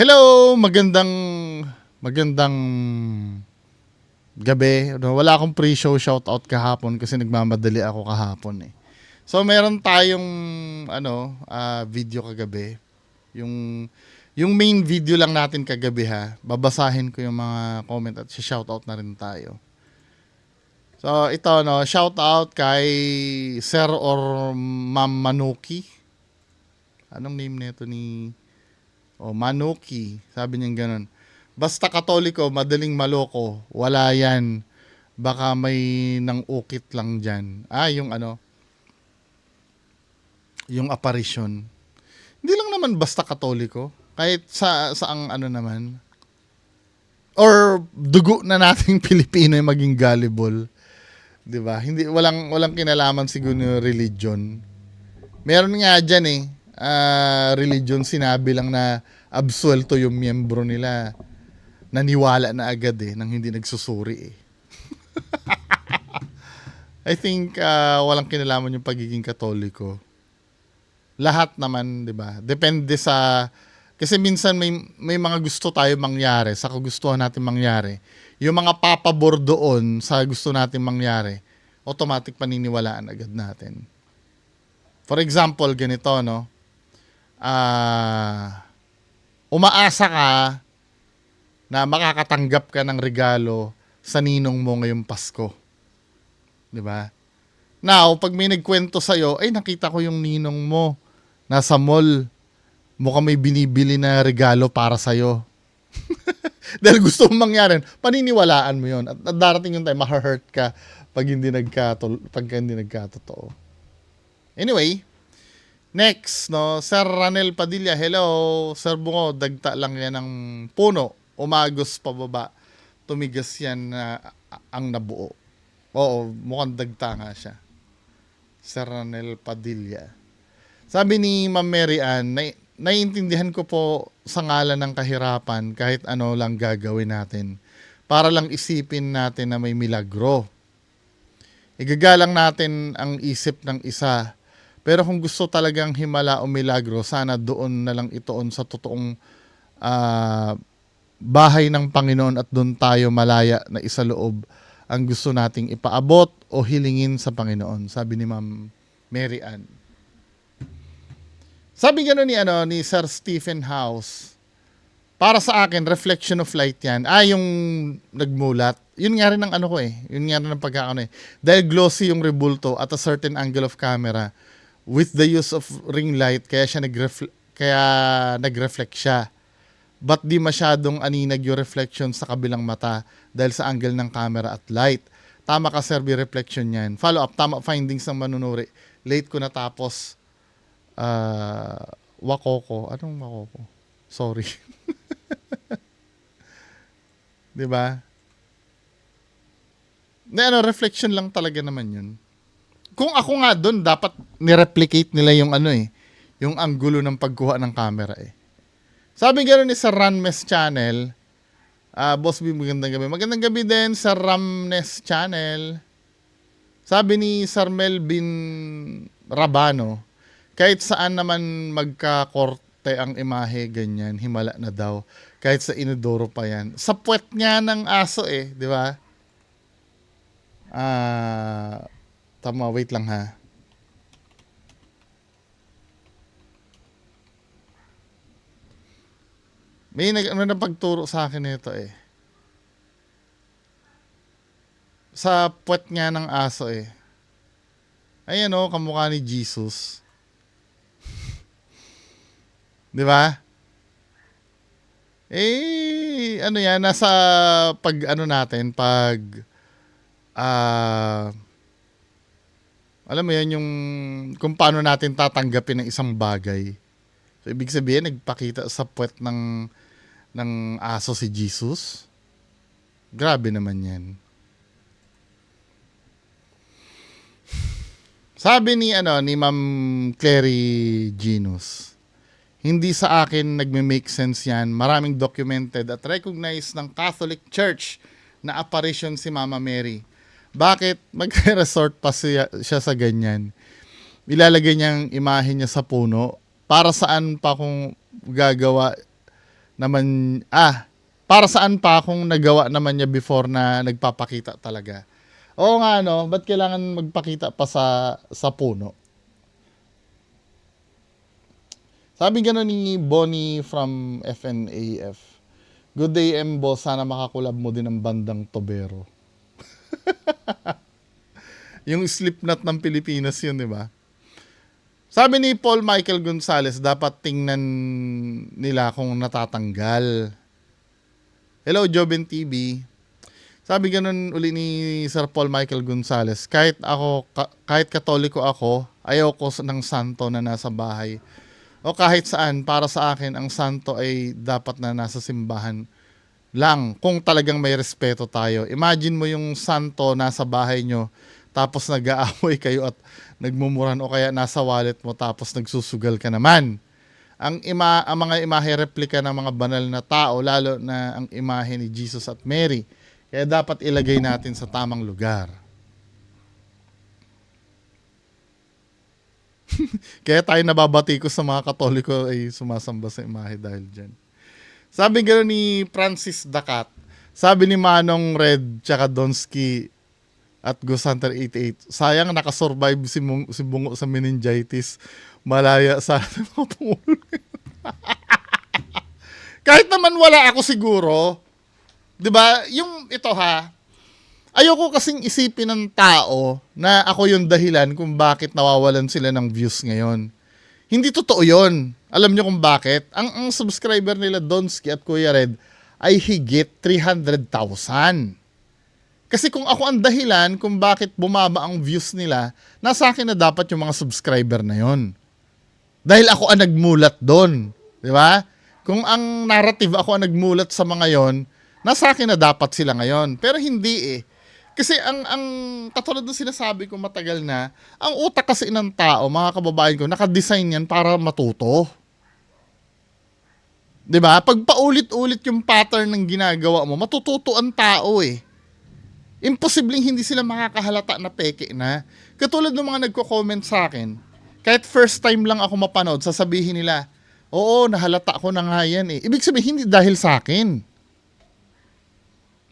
Hello! Magandang gabi. Wala akong pre-show shoutout kahapon kasi nagmamadali ako kahapon eh. So meron tayong video kagabi. Yung yung main video lang natin kagabi ha. Babasahin ko yung mga comment at shoutout na rin tayo. So ito shoutout kay Sir or Ma'am Manuki. Anong name nito ni Manuki? Sabi niya ganun. Basta Katoliko, madaling maloko. Wala yan. Baka may nang ukit lang dyan. Yung apparition. Hindi lang naman basta Katoliko. Kahit saang naman. Or dugo na nating Pilipino yung maging gullible. 'Di ba? Hindi walang kinalaman siguro yung religion. Meron nga diyan religion sinabi lang na absuelto yung miyembro nila. Naniwala na agad nang hindi nagsusuri I think walang kinalaman yung pagiging Katoliko. Lahat naman, 'di ba? Depende sa kasi minsan may mga gusto tayo mangyari, sa kagustuhan natin mangyari. Yung mga papabor doon sa gusto natin mangyari, automatic paniniwalaan agad natin. For example, ganito umaasa ka na makakatanggap ka ng regalo sa ninong mo ngayong Pasko. 'Di ba? Now, pag may nagkwento sa'yo, ay nakita ko yung ninong mo nasa mall. Mukhang may binibili na regalo para sa'yo. Dahil gusto mong mangyari, paniniwalaan mo yun. At darating yung time, ma-hurt ka pag hindi nagkatotoo. Anyway, next, Sir Ranel Padilla, hello. Sir Bungo, dagta lang yan ng puno. Umagos pababa. Tumigas yan na ang nabuo. Oo, mukhang dagta nga siya. Sir Ranel Padilla. Sabi ni Ma'am Mary Ann, naiintindihan ko po sa ngalan ng kahirapan kahit ano lang gagawin natin para lang isipin natin na may milagro. Igagalang natin ang isip ng isa. Pero kung gusto talagang himala o milagro, sana doon na lang itoon sa totoong bahay ng Panginoon at doon tayo malaya na isaloob ang gusto nating ipaabot o hilingin sa Panginoon. Sabi ni Ma'am Mary Ann. Sabi gano'n ni Sir Stephen House, para sa akin, reflection of light yan. Yung nagmulat. Yun nga rin ang Yun nga rin ang pagkakano Dahil glossy yung rebulto at a certain angle of camera, with the use of ring light, kaya nag-reflect siya. But di masyadong aninag yung reflection sa kabilang mata dahil sa angle ng camera at light. Tama ka, Sir, reflection yan. Follow up, tama findings ng manunuri. Late ko natapos. Wakoko. Anong Wakoko? Sorry. 'Di ba? Reflection lang talaga naman 'yun. Kung ako nga doon, dapat ni-replicate nila yung yung anggulo ng pagkuha ng camera Sabi gano'n ni Sir Ramnes Channel, Boss B, magandang gabi. Magandang gabi din sa Ramnes Channel. Sabi ni Sir Melvin Rabano, kahit saan naman magkakorte ang imahe, ganyan, himala na daw. Kahit sa inodoro pa yan. Sa puwet nga ng aso di ba? Tama, wait lang ha. May pagturo sa akin nito Sa puwet nga ng aso Ayan kamukha ni Jesus. 'Di ba? Yan, nasa natin, alam mo yan, yung kung paano natin tatanggapin ng isang bagay. So, ibig sabihin, nagpakita sa puwet ng aso si Jesus. Grabe naman yan. Sabi ni Ma'am Clary Genus, hindi sa akin nagme-make sense yan. Maraming documented at recognized ng Catholic Church na apparition si Mama Mary. Bakit magre-resort pa siya sa ganyan? Ilalagay niyang imahe niya sa puno. Para saan pa kung gagawa naman, para saan pa kung nagawa naman niya before na nagpapakita talaga? Oo nga, no? Ba't kailangan magpakita pa sa puno? Sabi gano'n ni Bonnie from FNAF. Good day, Embo. Sana makakulab mo din ang bandang Tobero. Yung Slipknot ng Pilipinas yun, di ba? Sabi ni Paul Michael Gonzalez, dapat tingnan nila kung natatanggal. Hello, Joben TV. Sabi ganun uli ni Sir Paul Michael Gonzalez, kahit Katoliko ako, ayaw ko ng santo na nasa bahay. O kahit saan, para sa akin, ang santo ay dapat na nasa simbahan lang kung talagang may respeto tayo. Imagine mo yung santo nasa bahay nyo, tapos nag-aaway kayo at nagmumuran, o kaya nasa wallet mo tapos nagsusugal ka naman. Ang mga imahe replika ng mga banal na tao, lalo na ang imahe ni Jesus at Mary. Kaya dapat ilagay natin sa tamang lugar. Kaya tayo nababati ko sa mga Katoliko ay sumasamba sa imahe dahil dyan. Sabi gano'n ni Francis Dacat, sabi ni Manong Red tsaka Donsky at Ghost Hunter 88, sayang nakasurvive si Bungo sa meningitis. Malaya sa mga Pangulo. Kahit naman wala ako siguro, 'di ba? Yung ito ayoko kasing isipin ng tao na ako yung dahilan kung bakit nawawalan sila ng views ngayon. Hindi totoo 'yon. Alam niyo kung bakit? Ang subscriber nila Donsky at Kuya Red ay higit 300,000. Kasi kung ako ang dahilan kung bakit bumaba ang views nila, nasa akin na dapat yung mga subscriber na yon. Dahil ako ang nagmulat doon. Di ba? Kung ang narrative ako ang nagmulat sa mga yon, nasa akin na dapat sila ngayon. Pero hindi eh. Kasi ang katulad ng sinasabi ko matagal na, ang utak kasi ng tao, mga kababayan ko, nakadesign yan para matuto. Di ba? Pag paulit-ulit yung pattern ng ginagawa mo, matututo ang tao eh. Imposibleng hindi sila makakahalata na peke na. Katulad ng mga nagko-comment sa akin, kahit first time lang ako mapanood, sasabihin nila, oo, nahalata ko na nga yan eh. Ibig sabihin, hindi dahil sa akin.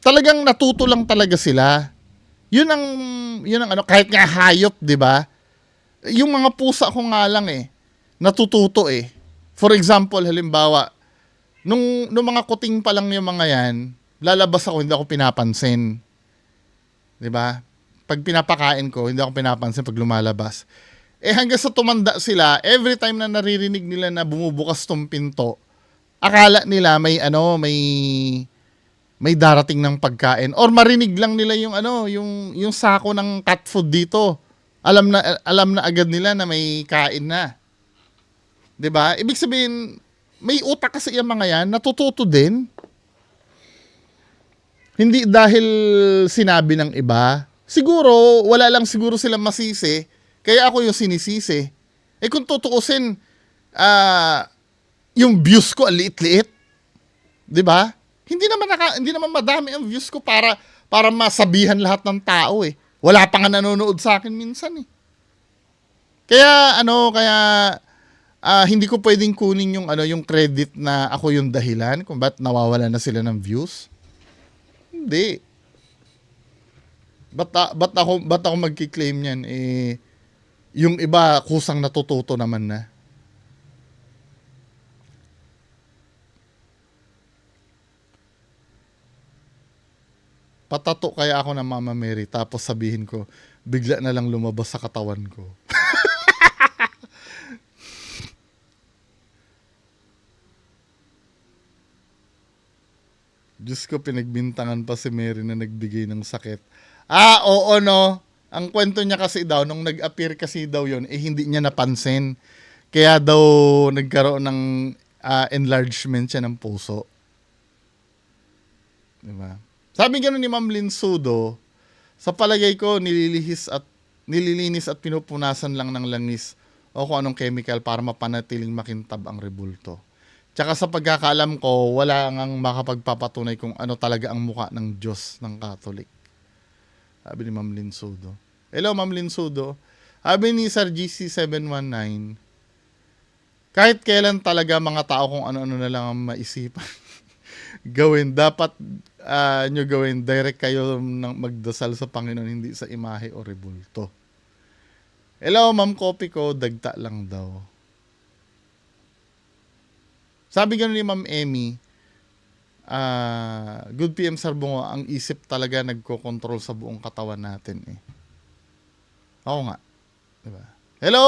Talagang natuto lang talaga sila. Yun ang kahit nga hayop, di ba? Yung mga pusa ko nga lang eh, natututo eh. For example, halimbawa, nung mga kuting pa lang yung mga yan, lalabas ako, hindi ako pinapansin. 'Di ba? Pag pinapakain ko, hindi ako pinapansin pag lumalabas. Hanggang sa tumanda sila, every time na naririnig nila na bumubukas tong pinto, akala nila may darating ng pagkain, or marinig lang nila yung sako ng cat food dito. Alam na agad nila na may kain na. 'Di ba? Ibig sabihin, may utak kasi yung mga yan, natututo din. Hindi dahil sinabi ng iba. Siguro, wala lang siguro silang masisi. Kaya ako yung sinisisi. Kung tutuusin, yung views ko, liit-liit. 'Di ba? Hindi naman madami ang views ko para masabihan lahat ng tao eh. Wala pa nga nanonood sa akin minsan eh. Kaya hindi ko pwedeng kunin yung credit na ako yung dahilan kung ba't nawawala na sila ng views. Hindi. Ba't ako magki-claim niyan yung iba kusang natututo naman na. Patato kaya ako ng Mama Mary tapos sabihin ko, bigla na lang lumabas sa katawan ko. Diyos ko, pinagbintangan pa si Mary na nagbigay ng sakit. Oo no. Ang kwento niya kasi daw, nung nag-appear kasi daw yon, hindi niya napansin. Kaya daw nagkaroon ng enlargement siya ng puso. Diba? Sabi gano'n ni Ma'am Lynn Sudo, sa palagay ko, nililinis at pinupunasan lang ng langis o kung anong chemical para mapanatiling makintab ang rebulto. Tsaka sa pagkakaalam ko, wala ngang makapagpapatunay kung ano talaga ang muka ng Diyos ng Catholic. Sabi ni Ma'am Lynn Sudo. Hello, Ma'am Lynn Sudo. Sabi ni Sir GC719, Kahit kailan talaga mga tao kung ano-ano na lang ang maisipan gawin. Dapat nyo gawin, direct kayo ng magdasal sa Panginoon, hindi sa imahe o rebulto. Hello, Ma'am Kopi ko, dagta lang daw. Sabi gano'n ni Ma'am Emmy, Good PM Sarbungo, ang isip talaga nagko-control sa buong katawan natin eh. Oo nga. Diba? Hello!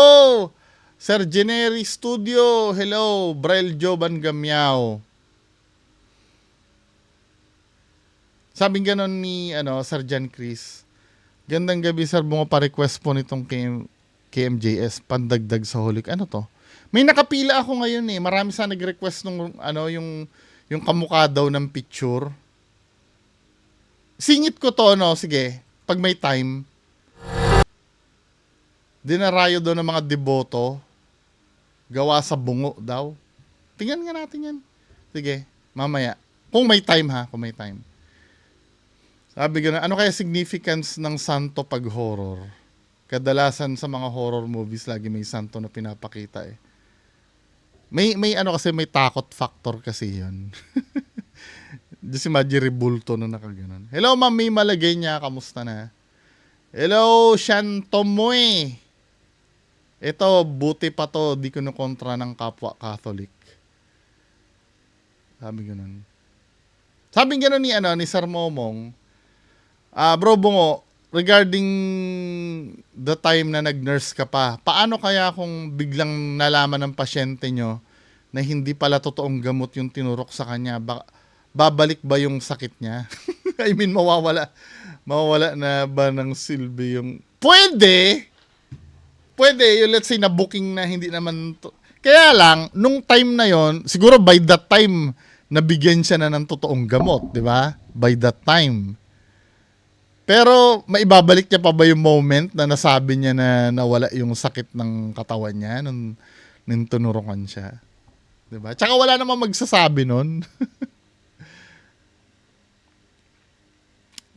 Sir Generi Studio. Hello, Braille Joban Gamyao. Sabi gano'n ni Sir Jan Chris, gandang gabi sir, bunga pa-request po nitong KMJS, pandagdag sa Holy. Ano to? May nakapila ako ngayon eh. Marami sa nag-request nung yung kamukha daw ng picture. Singit ko to, no? Sige, pag may time. Dinarayo daw ng mga deboto. Gawa sa bungo daw. Tingnan nga natin yan. Sige, mamaya. Kung may time ha, kung may time. Sabi gano'n, ano kaya significance ng santo pag horror? Kadalasan sa mga horror movies, lagi may santo na pinapakita eh. May kasi may takot factor kasi yun. Just imagine rebulto na nakaganon. Hello, Ma'am May Malagay niya. Kamusta na? Hello, Shantomoy. Ito, buti pa to. Di ko kontra ng kapwa Catholic. Sabi ganun. Sabi ganun ni Sir Momong, Bro Bungo, regarding the time na nag-nurse ka pa, paano kaya kung biglang nalaman ng pasyente nyo na hindi pala totoong gamot yung tinurok sa kanya? Babalik ba yung sakit niya? I mean, mawawala na ba ng silbi yung... Pwede, yung let's say na booking na hindi naman... Kaya lang, nung time na yon, siguro by that time, nabigyan siya na ng totoong gamot, di ba? By that time. Pero maibabalik niya pa ba yung moment na nasabi niya na nawala yung sakit ng katawan niya nung tinurukan siya? 'Di ba? Tsaka wala namang magsasabi nun.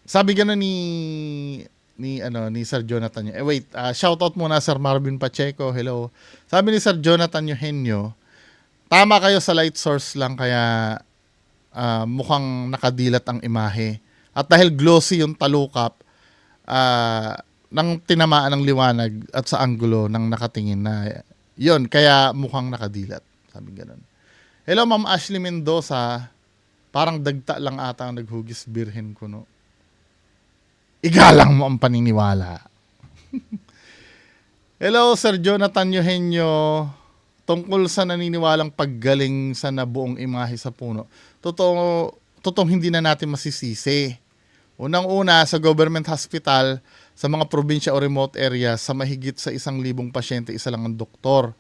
Sabi gano'n ni Sir Jonathan. Wait, shoutout muna Sir Marvin Pacheco. Hello. Sabi ni Sir Jonathan Eugenio, tama kayo sa light source lang kaya mukhang nakadilat ang imahe. At dahil glossy yung talukap, nang tinamaan ng liwanag at sa anggulo ng nakatingin na yon, kaya mukhang nakadilat. Sabi ganun. Hello, Ma'am Ashley Mendoza. Parang dagta lang ata ang naghugis birhen ko, no? Igalang mo ang paniniwala. Hello, Sir Jonathan Eugenio. Tungkol sa naniniwalang paggaling sa nabuong imahe sa puno. Totoong hindi na natin masisisi. Unang-una, sa government hospital, sa mga probinsya o remote area, sa mahigit sa 1,000 pasyente, isa lang ang doktor.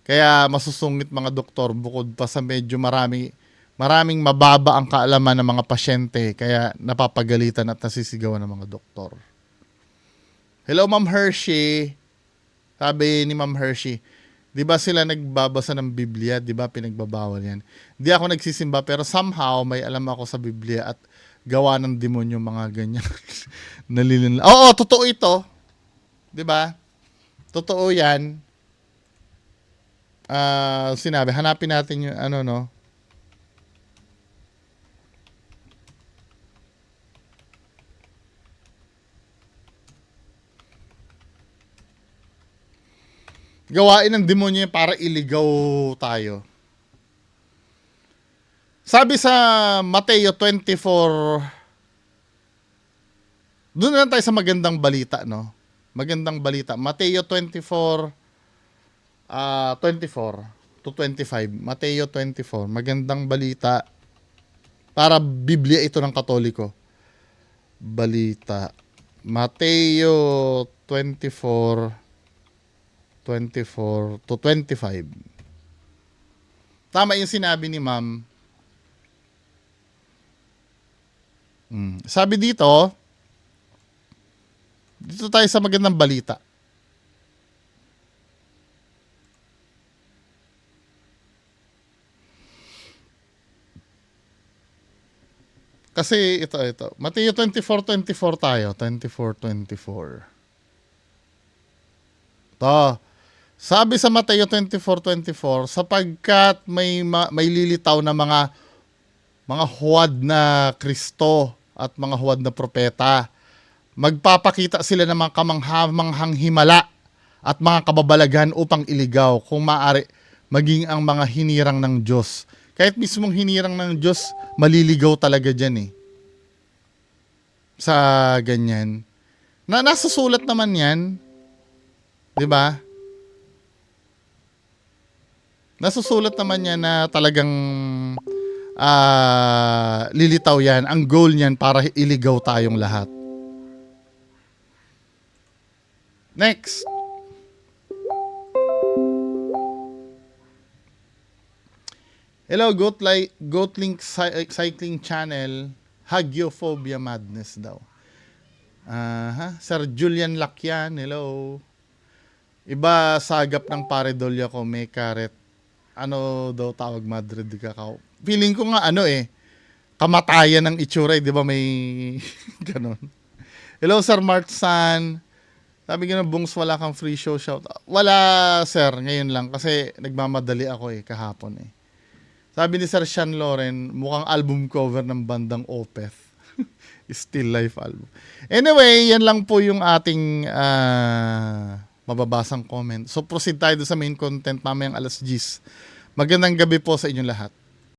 Kaya masusungit mga doktor bukod pa sa medyo maraming mababa ang kaalaman ng mga pasyente, kaya napapagalitan at nasisigawan ng mga doktor. Hello, Ma'am Hershey. Sabi ni Ma'am Hershey, di ba sila nagbabasa ng Biblia? Di ba pinagbabawal yan? Di ako nagsisimba pero somehow may alam ako sa Biblia at gawa ng demonyo mga ganyan. Nalilinla. Oo, totoo ito. 'Di ba? Totoo 'yan. Sinabi, hanapin natin yung no. Gawain ng demonyo para iligaw tayo. Sabi sa Mateo 24, doon na tayo sa magandang balita, no? Magandang balita. Mateo 24, 24 to 25. Mateo 24, magandang balita. Para Biblia ito ng Katoliko. Balita. Mateo 24 to 25. Tama yung sinabi ni Ma'am. Sabi dito tayo sa magandang balita. Kasi ito. Mateo 24:24 tayo. 24:24. Ito. Sabi sa Mateo 24:24, sapagkat may lilitaw na mga huwad na Kristo at mga huwad na propeta. Magpapakita sila ng mga kamanghamanghang himala at mga kababalaghan upang iligaw, kung maaari, maging ang mga hinirang ng Diyos. Kahit mismong hinirang ng Diyos, maliligaw talaga dyan eh. Sa ganyan. Nasusulat naman yan. 'Di ba? Nasusulat naman yan na talagang lilitaw yan. Ang goal niyan para iligaw tayong lahat. Next. Hello, Goatlink Cycling Channel. Hagiophobia Madness daw. Sir Julian Lakyan, hello. Iba sagap ng paredolya ko, may karet. Ano daw tawag Madrid kakao? Feeling ko nga kamatayan ng itsura, di ba may ganon. Hello, Sir Martsan. Sabi ko na, Bungs, wala kang free show shout. Wala, sir, ngayon lang kasi nagmamadali ako kahapon Sabi ni Sir Sean Loren, mukhang album cover ng bandang Opeth. Still life album. Anyway, yan lang po yung ating mababasang comment. So proceed tayo sa main content mamayang 10:00. Magandang gabi po sa inyong lahat.